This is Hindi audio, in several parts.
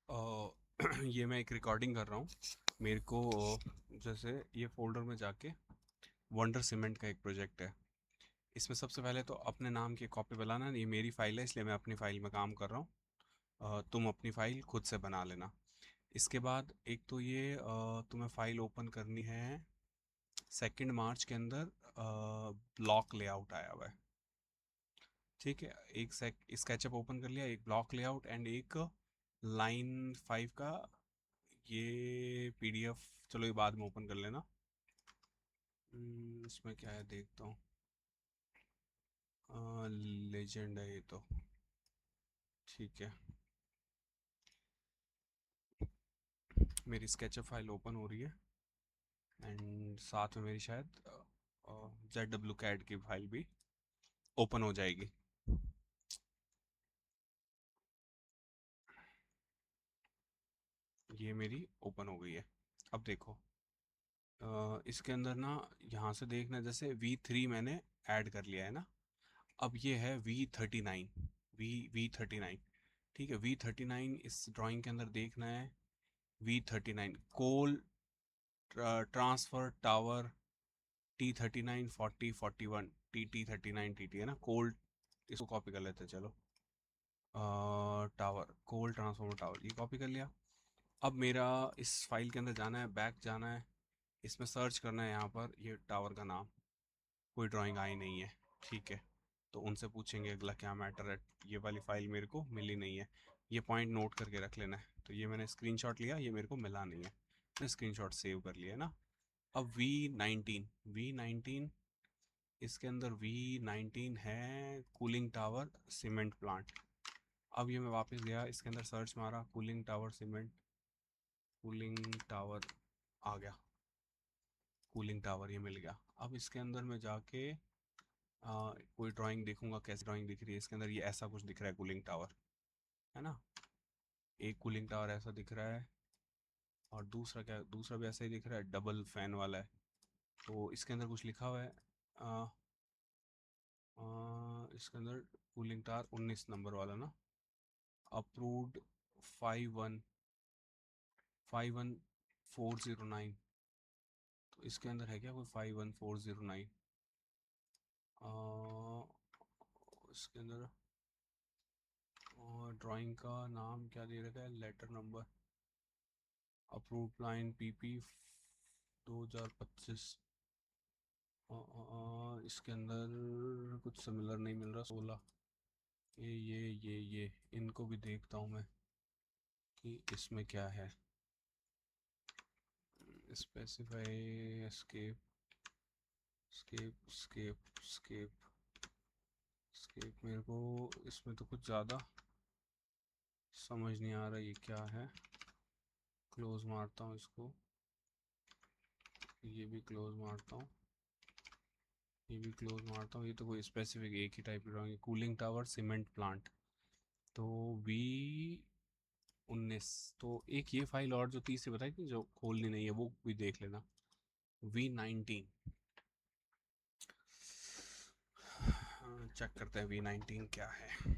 अ, ये मैं एक रिकॉर्डिंग कर रहा हूँ। मेरे को जैसे ये फ़ोल्डर में जाके वंडर सीमेंट का एक प्रोजेक्ट है। इसमें सबसे पहले तो अपने नाम की कॉपी बनाना। ये मेरी फ़ाइल है इसलिए मैं अपनी फ़ाइल में काम कर रहा हूँ। तुम अपनी फ़ाइल खुद से बना लेना। इसके बाद एक तो ये तुम्हें फ़ाइल ओपन करनी है। 2 मार्च के अंदर ब्लॉक लेआउट आया हुआ है। ठीक है, एक स्केचअप ओपन कर लिया, एक ब्लॉक लेआउट एंड एक लाइन 5 का ये पीडीएफ। चलो ये बाद में ओपन कर लेना। इसमें क्या है देखता हूँ। लेजेंड है ये तो। ठीक है, मेरी स्केचअप फाइल ओपन हो रही है एंड साथ में मेरी शायद ZWCAD की फाइल भी ओपन हो जाएगी। ये मेरी ओपन हो गई है। अब देखो, इसके अंदर ना, यहाँ से देखना, जैसे V3 मैंने ऐड कर लिया है ना। अब ये है V39। V39। ठीक है, V39 इस ड्राइंग के अंदर देखना है। V39 कोल transfer tower T39 40 41 TT39 TT है ना, कोल। इसको कॉपी कर लेते हैं, चलो। टावर कोल ट्रांसफॉर्मर टावर, ये कॉपी कर लिया। अब मेरा इस फाइल के अंदर जाना है, बैक जाना है, इसमें सर्च करना है यहाँ पर ये टावर का नाम। कोई ड्राइंग आई नहीं है। ठीक है, तो उनसे पूछेंगे अगला क्या मैटर है। ये वाली फाइल मेरे को मिली नहीं है। ये पॉइंट नोट करके रख लेना है। तो ये मैंने स्क्रीनशॉट लिया, ये मेरे को मिला नहीं है, मैंने स्क्रीनशॉट सेव कर लिया है ना। अब V19 इसके अंदर V19 है कूलिंग टावर सीमेंट प्लांट। अब ये मैं वापस गया, इसके अंदर सर्च मारा cooling tower cement, cooling tower आ गया। कूलिंग टावर ये मिल गया। अब इसके अंदर मैं जाके कोई ड्राइंग देखूंगा, कैसी ड्राइंग दिख रही है इसके अंदर। ये ऐसा कुछ दिख रहा है कूलिंग टावर, है ना। एक कूलिंग टावर ऐसा दिख रहा है और दूसरा क्या, दूसरा भी ऐसा ही दिख रहा है, डबल फैन वाला है। तो इसके अंदर कुछ लिखा हुआ है। आ, इसके अंदर कूलिंग टावर 19 नंबर वाला ना, अप्रूव्ड 515409। तो इसके अंदर है क्या कोई 51409? इसके अंदर ड्राइंग का नाम क्या दे रखा है, letter number, approve plan PP 2025। इसके अंदर कुछ सिमिलर नहीं मिल रहा। 16 ये इनको भी देखता हूँ मैं कि इसमें क्या है। Specify escape scape scape scape scape. मेरे को इसमें तो कुछ ज़्यादा समझ नहीं आ रहा ये क्या है। क्लोज मारता हूँ इसको, ये भी क्लोज मारता हूँ, ये भी क्लोज मारता हूँ। ये तो कोई स्पेसिफिक एक ही टाइप की drawing, cooling tower cement plant. तो V19। तो एक ये फाइल और जो तीसरी बताई थी जो खोलनी नहीं है, वो भी देख लेना। V19 चेक करते हैं V19 क्या है।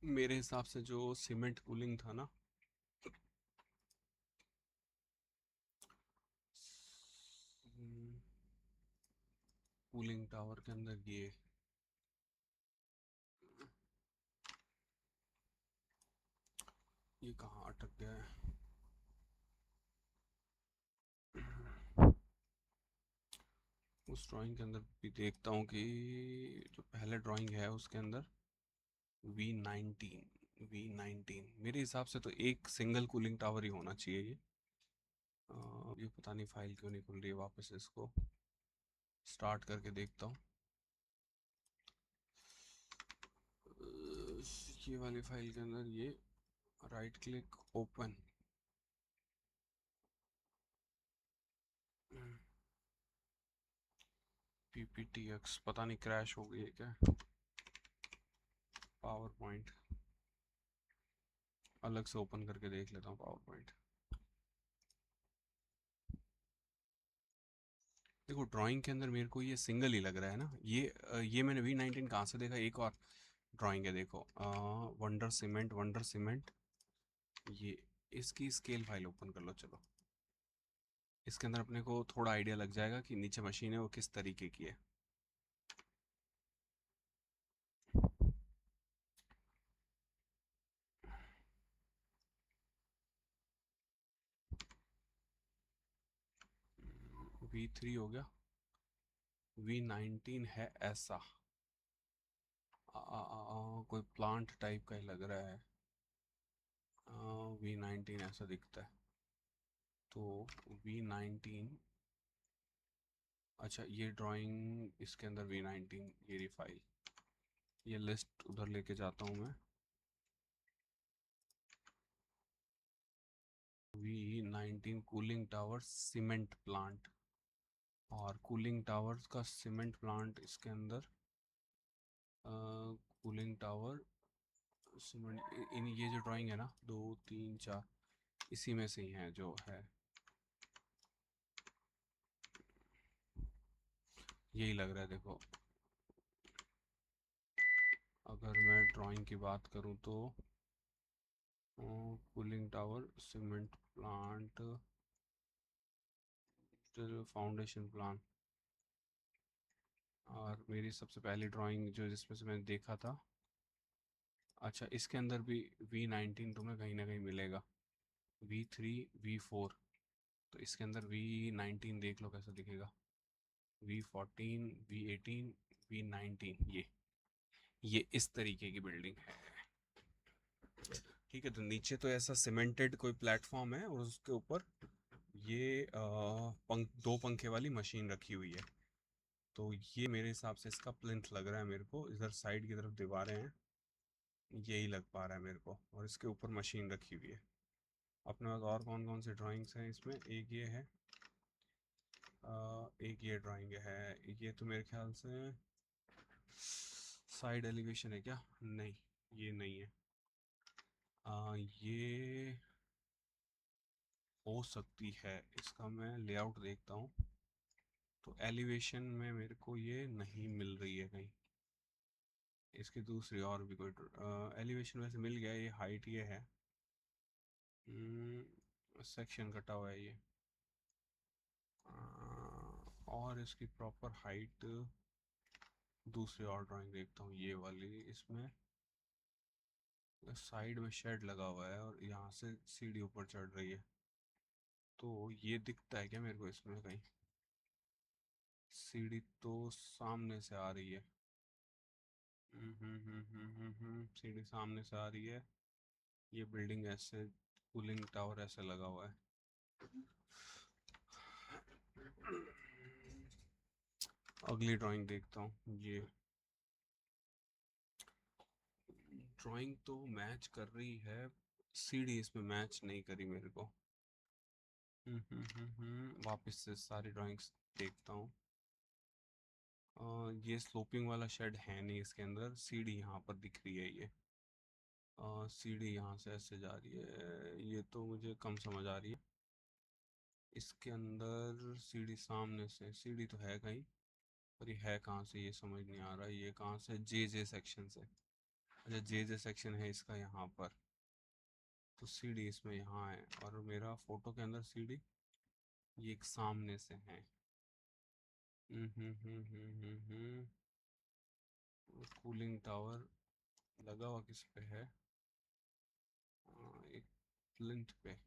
मेरे हिसाब से जो सीमेंट कूलिंग था ना, कूलिंग टावर के अंदर ये कहाँ अटक गया है। उस ड्राइंग के अंदर भी देखता हूँ कि जो पहले ड्राइंग है उसके अंदर V19 मेरे हिसाब से तो एक सिंगल कूलिंग टावर ही होना चाहिए ये। ये पता नहीं फाइल क्यों नहीं खुल रही है, वापस इसको स्टार्ट करके देखता हूँ। ये वाली फाइल के अंदर ये राइट क्लिक ओपन, PPTX, पता नहीं क्रैश हो गई है क्या। पावर पॉइंट अलग से ओपन करके देख लेता हूँ, पावर पॉइंट। देखो ड्राइंग के अंदर मेरे को ये सिंगल ही लग रहा है ना, ये मैंने V19 कहाँ से देखा, एक और ड्राइंग है देखो, वंडर सीमेंट, ये इसकी स्केल फाइल ओपन कर लो चलो। इसके अंदर अपने को थोड़ा आइडिया लग जाएगा कि नीचे मशीन है वो किस तरीके की है। V3 हो गया, V19 है ऐसा, कोई प्लांट टाइप का ही लग रहा है। V19 ऐसा दिखता है, तो V19, अच्छा ये ड्राइंग, इसके अंदर V19 ये रही फाइल, ये लिस्ट उधर लेके जाता हूँ मैं। V19 cooling tower cement plant, और कूलिंग टावर्स का सीमेंट प्लांट इसके अंदर, कूलिंग टावर सीमेंट, इन ये जो ड्राइंग है ना, 2 3 4, इसी में से ही है जो है, यही लग रहा है देखो। अगर मैं ड्राइंग की बात करूँ तो cooling tower cement plant foundation plan, और मेरी सबसे पहली ड्राइंग जो जिसमें से मैंने देखा था, अच्छा इसके अंदर भी V19 तुम्हें कहीं ना कहीं मिलेगा, V3 V4, तो इसके अंदर V19 देख लो कैसा दिखेगा, V14 V18 V19, ये इस तरीके की बिल्डिंग है। ठीक है, तो नीचे तो ऐसा सीमेंटेड कोई प्लेटफॉर्म है और उसके ऊपर ये दो पंखे वाली मशीन रखी हुई है, तो ये मेरे हिसाब से इसका प्लिंथ लग रहा है मेरे को, इधर साइड की तरफ दीवारें हैं, यही लग पा रहा है मेरे को, और इसके ऊपर मशीन रखी हुई है। अपने पास और कौन कौन से ड्राइंग्स हैं इसमें, एक ये है, एक ये ड्राइंग है, ये तो मेरे ख्याल से साइड एलिवेशन है क्या, नहीं ये नहीं है, ये हो सकती है, इसका मैं लेआउट देखता हूँ, तो एलिवेशन में मेरे को ये नहीं मिल रही है कहीं, इसकी दूसरी और भी कोई एलिवेशन वैसे मिल गया, ये हाइट ये है, सेक्शन कटा हुआ है ये, और इसकी प्रॉपर हाइट, दूसरी और ड्राइंग देखता हूँ ये वाली, इसमें साइड में शेड लगा हुआ है और यहाँ से सीढ़ी ऊपर चढ़ रही है, तो ये दिखता है क्या मेरे को इसमें कहीं, सीढ़ी तो सामने से आ रही है, सीढ़ी सामने से आ रही है, ये बिल्डिंग ऐसे, कूलिंग टावर ऐसे लगा हुआ है, अगली ड्राइंग देखता हूँ, ये ड्राइंग तो मैच कर रही है, सीढ़ी इसमें मैच नहीं करी मेरे को। वापस से सारी ड्राइंग्स देखता हूँ, ये स्लोपिंग वाला शेड है नहीं इसके अंदर, सीढ़ी यहाँ पर दिख रही है, ये सीढ़ी यहाँ से ऐसे जा रही है, ये तो मुझे कम समझ आ रही है, इसके अंदर सीढ़ी सामने से, सीढ़ी तो है कहीं, पर ये है कहाँ से ये समझ नहीं आ रहा, ये कहाँ से, जे सेक्शन से, अच्छा जे सेक्शन है इसका यहाँ पर, तो सीढ़ी इसमें यहाँ है, और मेरा फोटो के अंदर सीढ़ी ये एक सामने से है। कूलिंग टावर लगा हुआ किस पे है, एक प्लिंथ पे,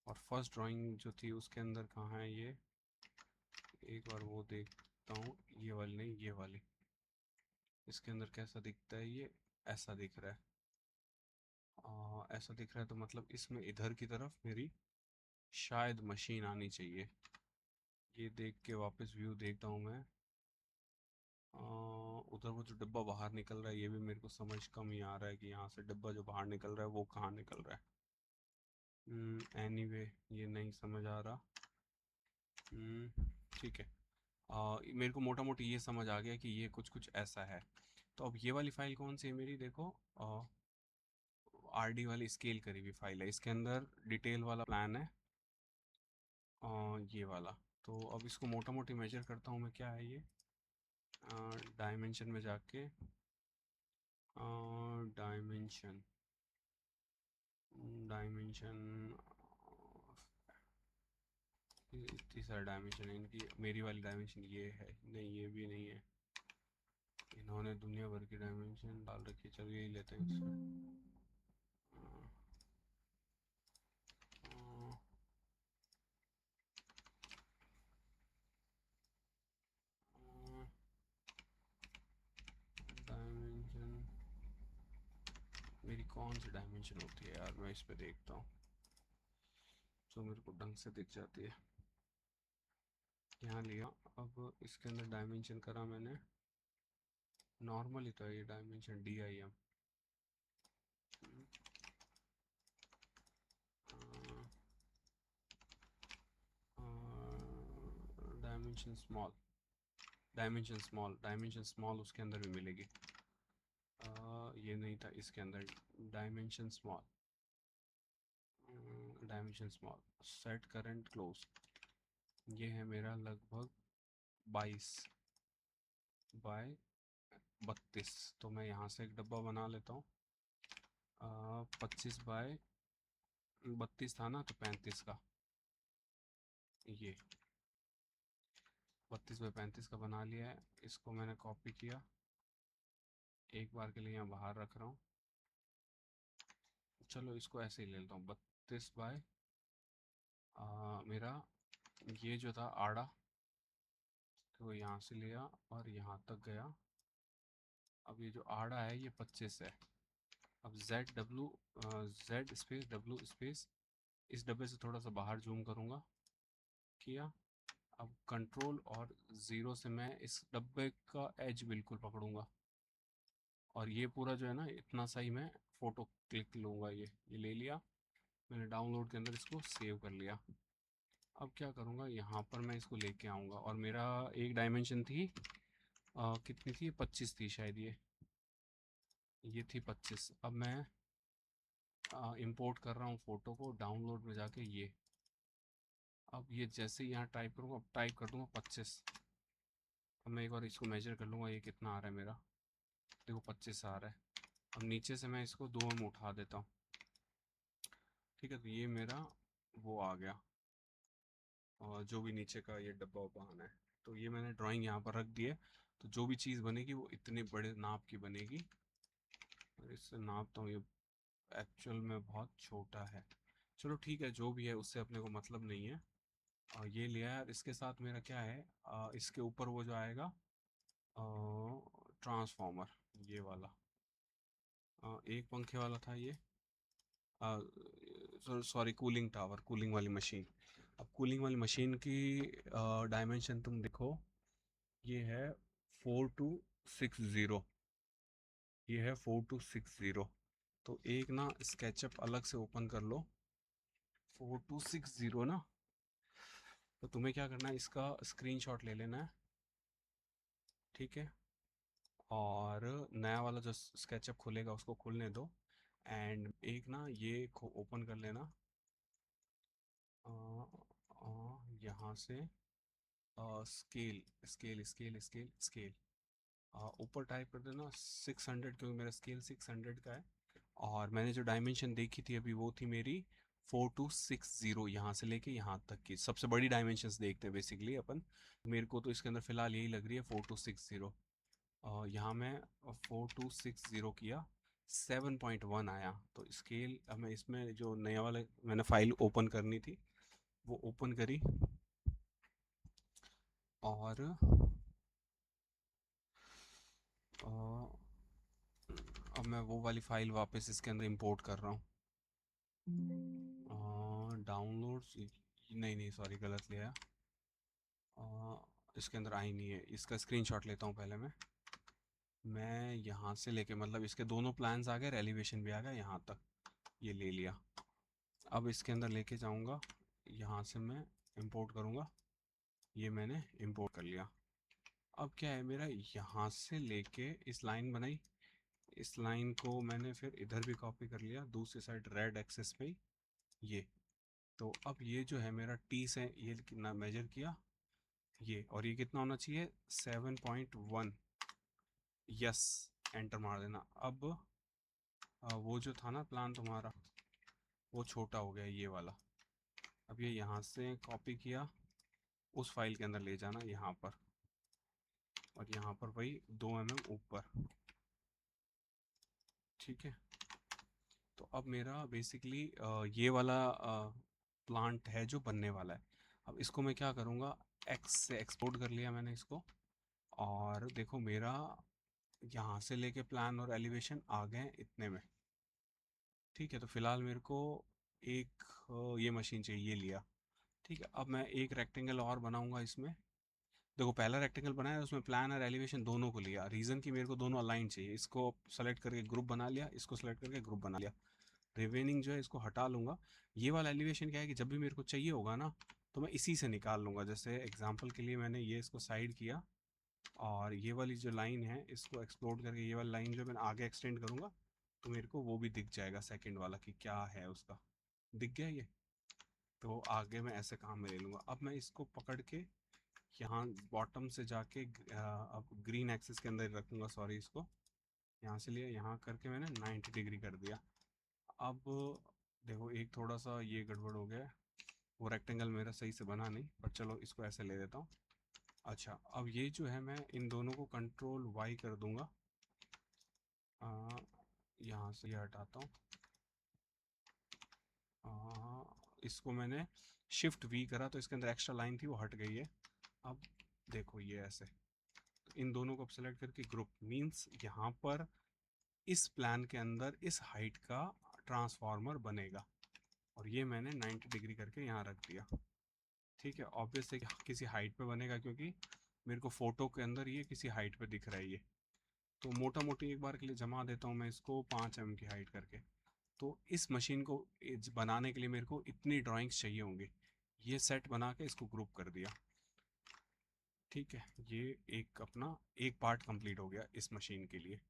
और फर्स्ट ड्राइंग जो थी उसके अंदर कहाँ है ये, एक बार वो देखता हूँ, ये वाली नहीं ये वाली, इसके अंदर कैसा दिखता है ये, ऐसा दिख रहा है, ऐसा दिख रहा है, तो मतलब इसमें इधर की तरफ मेरी शायद मशीन आनी चाहिए, ये देख के वापस व्यू देखता हूँ मैं, उधर वो जो डिब्बा बाहर निकल रहा है, ये भी मेरे को समझ कम ही आ रहा है कि यहाँ से डिब्बा जो बाहर निकल रहा है वो कहाँ निकल रहा है, एनीवे ये नहीं समझ आ रहा, ठीक है, मेरे को मोटा मोटी ये समझ आ गया कि ये कुछ कुछ ऐसा है, तो अब ये वाली फाइल कौन सी है मेरी, देखो आरडी वाली स्केल करी हुई फाइल है, इसके अंदर डिटेल वाला प्लान है, ये वाला। तो अब इसको मोटा मोटी मेजर करता हूँ मैं, क्या है ये, डायमेंशन में जाके, डायमेंशन, डायमेंशन, इतनी सारी डायमेंशन है इनकी। मेरी वाली डायमेंशन ये है नहीं, ये भी नहीं है, इन्होंने दुनिया भर की डायमेंशन डाल रखी है। चलो यही लेते हैं इससे। डायमेंशन, मेरी कौन सी डायमेंशन होती है यार, मैं इस पे देखता हूँ जो मेरे को ढंग से दिख जाती है। यहाँ लिया, अब इसके अंदर डायमेंशन करा मैंने, नॉर्मल ही तो है ये dimension, DIM, dimension small, dimension small, dimension small उसके अंदर भी मिलेगी। ये नहीं था इसके अंदर, dimension small, dimension small, set current close, ये है मेरा लगभग 22 बाय 32। तो मैं यहाँ से एक डब्बा बना लेता हूँ, 25 बाय 32 था ना, तो 35 का, ये 32 बाय 35 का बना लिया है। इसको मैंने कॉपी किया, एक बार के लिए यहाँ बाहर रख रहा हूँ। चलो इसको ऐसे ही ले लेता हूँ, 32 बाय मेरा ये जो था आड़ा, तो यहाँ से लिया और यहाँ तक गया। अब ये जो आड़ा है ये 25 है। अब Z स्पेस W स्पेस, इस डब्बे से थोड़ा सा बाहर जूम करूँगा, किया। अब कंट्रोल और 0 से मैं इस डब्बे का एज बिल्कुल पकड़ूंगा, और ये पूरा जो है ना, इतना सा ही मैं फ़ोटो क्लिक लूँगा। ये ले लिया मैंने, डाउनलोड के अंदर इसको सेव कर लिया। अब क्या करूँगा, यहाँ पर मैं इसको लेके आऊँगा, और मेरा एक डायमेंशन थी, कितनी थी, 25 थी शायद, ये थी 25। अब मैं इंपोर्ट कर रहा हूँ फ़ोटो को, डाउनलोड में जाके ये, अब ये जैसे ही यहाँ टाइप करूँगा, अब टाइप कर दूँगा 25। अब मैं एक बार इसको मेजर कर लूँगा, ये कितना आ रहा है मेरा, देखो 25 आ रहा है। अब नीचे से मैं इसको 2 में उठा देता हूँ, ठीक है, तो ये मेरा वो आ गया, और जो भी नीचे का ये डब्बा वब्बा आना है, तो ये मैंने ड्राइंग यहाँ पर रख दी है। तो जो भी चीज़ बनेगी वो इतने बड़े नाप की बनेगी, और इससे नापता हूँ, ये एक्चुअल में बहुत छोटा है। चलो ठीक है, जो भी है उससे अपने को मतलब नहीं है। और ये लिया है, इसके साथ मेरा क्या है, इसके ऊपर वो जो आएगा ट्रांसफॉर्मर, ये वाला, एक पंखे वाला था ये, सॉरी, कूलिंग टावर, कूलिंग वाली मशीन। अब कूलिंग वाली मशीन की डायमेंशन तुम देखो, ये है 4260, ये है 4260। तो एक ना स्केचअप अलग से ओपन कर लो, 4260 ना, तो तुम्हें क्या करना है, इसका स्क्रीनशॉट ले लेना है, ठीक है, और नया वाला जो स्केचअप खुलेगा उसको खुलने दो, एंड एक ना ये ओपन कर लेना, यहाँ से scale scale scale scale scale, ऊपर टाइप कर देना 600, क्योंकि मेरा स्केल 600 का है। और मैंने जो डायमेंशन देखी थी अभी, वो थी मेरी 4260, यहाँ से लेके यहाँ तक की सबसे बड़ी डायमेंशंस देखते हैं बेसिकली अपन। मेरे को तो इसके अंदर फ़िलहाल यही लग रही है 4260। यहाँ मैं 4260 किया, 7.1 आया। तो स्केल, अब मैं इसमें जो नया वाला मैंने फाइल ओपन करनी थी वो ओपन करी, और अब मैं वो वाली फाइल वापस इसके अंदर इंपोर्ट कर रहा हूँ। डाउनलोड्स, नहीं नहीं सॉरी, गलत लिया। इसके अंदर आई नहीं है, इसका स्क्रीनशॉट लेता हूँ पहले मैं यहाँ से लेके, मतलब इसके दोनों प्लान्स आ गए, एलिवेशन भी आ गया यहाँ तक, ये ले लिया। अब इसके अंदर लेके जाऊँगा, यहाँ से मैं इंपोर्ट करूँगा, ये मैंने इंपोर्ट कर लिया। अब क्या है मेरा, यहाँ से लेके इस लाइन बनाई, इस लाइन को मैंने फिर इधर भी कॉपी कर लिया, दूसरी साइड रेड एक्सेस पे ये, तो अब ये जो है मेरा टी से ये कितना मेजर किया, ये, और ये कितना होना चाहिए 7.1। यस, एंटर मार देना। अब वो जो था ना प्लान तुम्हारा, वो छोटा हो गया ये वाला। अब ये यहाँ से कॉपी किया, उस फाइल के अंदर ले जाना यहाँ पर, और यहाँ पर वही 2 mm ऊपर। ठीक है, तो अब मेरा बेसिकली ये वाला प्लांट है जो बनने वाला है। अब इसको मैं क्या करूँगा, एक्स से एक्सपोर्ट कर लिया मैंने इसको, और देखो मेरा यहाँ से लेके प्लान और एलिवेशन आ गए इतने में। ठीक है, तो फिलहाल मेरे को एक ये मशीन चाहिए, ये लिया। ठीक है, अब मैं एक रेक्टेंगल और बनाऊंगा इसमें। देखो पहला रेक्टेंगल बनाया, उसमें प्लान और एलिवेशन दोनों को लिया, रीज़न कि मेरे को दोनों अलाइन चाहिए। इसको सेलेक्ट करके ग्रुप बना लिया, इसको सेलेक्ट करके ग्रुप बना लिया। रिमेनिंग जो है इसको हटा लूँगा। ये वाला एलिवेशन क्या है कि जब भी मेरे को चाहिए होगा ना, तो मैं इसी से निकाल लूँगा। जैसे एग्जांपल के लिए मैंने ये इसको साइड किया, और ये वाली जो लाइन है इसको एक्सप्लोड करके ये वाली लाइन जो मैंने आगे एक्सटेंड करूँगा, तो मेरे को वो भी दिख जाएगा सेकंड वाला कि क्या है उसका। दिख गया ये, तो आगे मैं ऐसे काम में ले लूँगा। अब मैं इसको पकड़ के यहाँ बॉटम से जाके अब ग्रीन एक्सिस के अंदर रखूँगा, सॉरी, इसको यहाँ से लिया, यहाँ करके मैंने 90 डिग्री कर दिया। अब देखो एक थोड़ा सा ये गड़बड़ हो गया है, वो रेक्टेंगल मेरा सही से बना नहीं, पर चलो इसको ऐसे ले देता हूँ। अच्छा, अब ये जो है मैं इन दोनों को कंट्रोल वाई कर दूंगा। यहाँ से ये हटाता हूँ। इसको मैंने शिफ्ट वी करा तो इसके अंदर एक्स्ट्रा लाइन थी वो हट गई है। अब देखो ये ऐसे, तो इन दोनों को सेलेक्ट करके ग्रुप मींस यहाँ पर इस प्लान के अंदर इस हाइट का ट्रांसफार्मर बनेगा, और ये मैंने 90 डिग्री करके यहाँ रख दिया। ठीक है, ऑब्वियसली किसी हाइट पे बनेगा, क्योंकि मेरे को फोटो के अंदर ये किसी हाइट पे दिख रहा है ये। तो मोटा मोटी एक बार के लिए जमा देता हूँ मैं इसको 5 mm की हाइट करके। तो इस मशीन को बनाने के लिए मेरे को इतनी ड्राइंग्स चाहिए होंगी। ये सेट बना के इसको ग्रुप कर दिया। ठीक है, ये एक अपना एक पार्ट कंप्लीट हो गया इस मशीन के लिए।